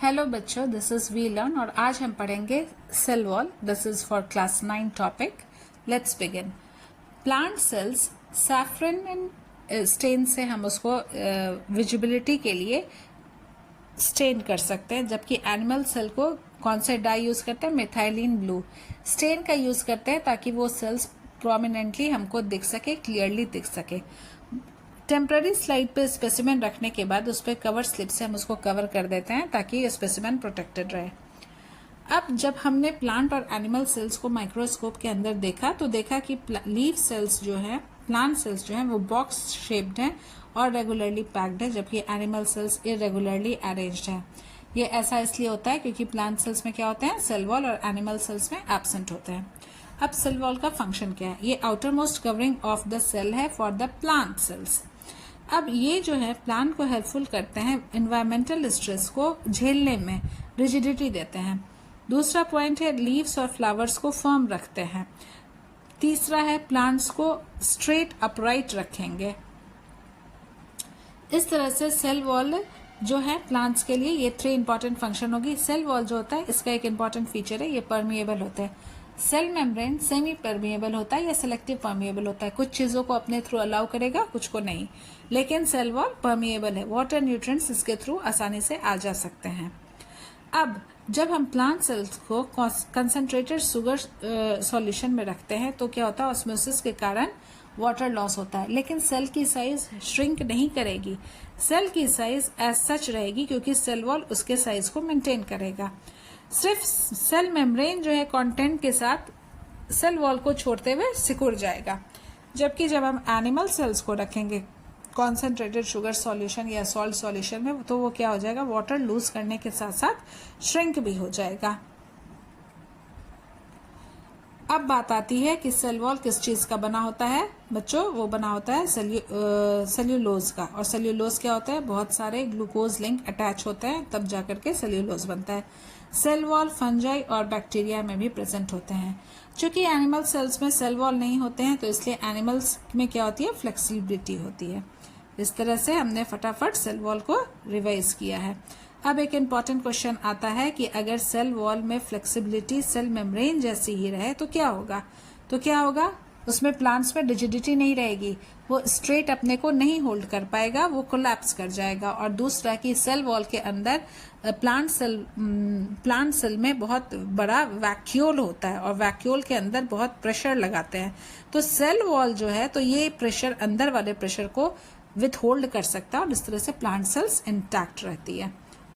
Hello बच्चों, this is we learn और आज हम पढ़ेंगे cell wall. This is for class 9 topic. Let's begin. Plant cells saffron stain से हम उसको विजिबिलिटी के लिए स्टेन कर सकते हैं, जबकि एनिमल सेल को कौन से डाई यूज करते हैं? मिथाइलिन ब्लू स्टेन का यूज करते हैं ताकि वो सेल्स प्रोमिनेंटली हमको दिख सके, क्लियरली दिख सके। टेम्पररी स्लाइड पे स्पेसिमेन रखने के बाद उस पर कवर स्लिप से हम उसको कवर कर देते हैं ताकि स्पेसिमेन प्रोटेक्टेड रहे। अब जब हमने प्लांट और एनिमल सेल्स को माइक्रोस्कोप के अंदर देखा तो देखा कि लीफ सेल्स जो है, प्लांट सेल्स जो है वो बॉक्स शेप्ड हैं और रेगुलरली पैक्ड है, जबकि एनिमल सेल्स इरेगुलरली अरेंज्ड है। ये ऐसा इसलिए होता है क्योंकि प्लांट सेल्स में क्या होते हैं? सेल वॉल, और एनिमल सेल्स में एब्सेंट होते हैं। अब सेल वॉल का फंक्शन क्या है? ये outermost covering of the cell है फॉर द प्लांट सेल्स। अब ये जो है प्लांट को हेल्पफुल करते हैं इन्वायरमेंटल स्ट्रेस को झेलने में, रिजिडिटी देते हैं। दूसरा पॉइंट है लीव्स और फ्लावर्स को फर्म रखते हैं। तीसरा है प्लांट्स को स्ट्रेट अपराइट रखेंगे। इस तरह से सेल वॉल जो है प्लांट्स के लिए ये 3 इंपॉर्टेंट फंक्शन होगी। सेल वॉल जो होता है इसका एक इंपॉर्टेंट फीचर है, ये परमिएबल होता है। सेल मेम्ब्रेन सेमी परमिएबल होता है या सिलेक्टिव परमिएबल होता है। कुछ चीजों को अपने थ्रू अलाउ करेगा, कुछ को नहीं। लेकिन सेल वॉल परमिएबल है, वाटर न्यूट्रिएंट्स इसके थ्रू आसानी से आ जा सकते हैं। अब जब हम प्लांट सेल्स को कंसंट्रेटेड शुगर सॉल्यूशन में रखते हैं तो क्या होता है? ऑस्मोसिस के कारण वाटर लॉस होता है, लेकिन सेल की साइज श्रिंक नहीं करेगी। सेल की साइज एज सच रहेगी क्योंकि सेल वॉल उसके साइज को मेंटेन करेगा। सिर्फ सेल मेम्ब्रेन जो है कंटेंट के साथ सेल वॉल को छोड़ते हुए सिकुड़ जाएगा, जबकि जब हम एनिमल सेल्स को रखेंगे कॉन्सेंट्रेटेड शुगर सॉल्यूशन या सॉल्ट सॉल्यूशन में तो वो क्या हो जाएगा? वाटर लूज करने के साथ साथ श्रिंक भी हो जाएगा। अब बात आती है कि सेल वॉल किस चीज का बना होता है बच्चों? वो बना होता है सेल्यूलोज का। और सेल्यूलोज क्या होता है? बहुत सारे ग्लूकोज लिंक अटैच होते हैं, तब जाकर के सेल्यूलोज बनता है। सेल वॉल फंजाई और बैक्टीरिया में भी प्रेजेंट होते हैं। चूंकि एनिमल सेल्स में सेल वॉल नहीं होते हैं तो इसलिए एनिमल्स में क्या होती है? फ्लेक्सिबिलिटी होती है। इस तरह से हमने फटाफट सेल वॉल को रिवाइज किया है। अब एक इम्पॉर्टेंट क्वेश्चन आता है कि अगर सेल वॉल में फ्लेक्सिबिलिटी सेल मेम्ब्रेन जैसी ही रहे तो क्या होगा? उसमें प्लांट्स में रिजिडिटी नहीं रहेगी, वो स्ट्रेट अपने को नहीं होल्ड कर पाएगा, वो कोलैप्स कर जाएगा। और दूसरा कि सेल वॉल के अंदर प्लांट सेल में बहुत बड़ा वैक्यूल होता है और वैक्यूल के अंदर बहुत प्रेशर लगाते हैं। तो सेल वॉल जो है तो ये प्रेशर, अंदर वाले प्रेशर को विथ होल्ड कर सकता है और इस तरह से प्लांट सेल्स इंटैक्ट रहती है।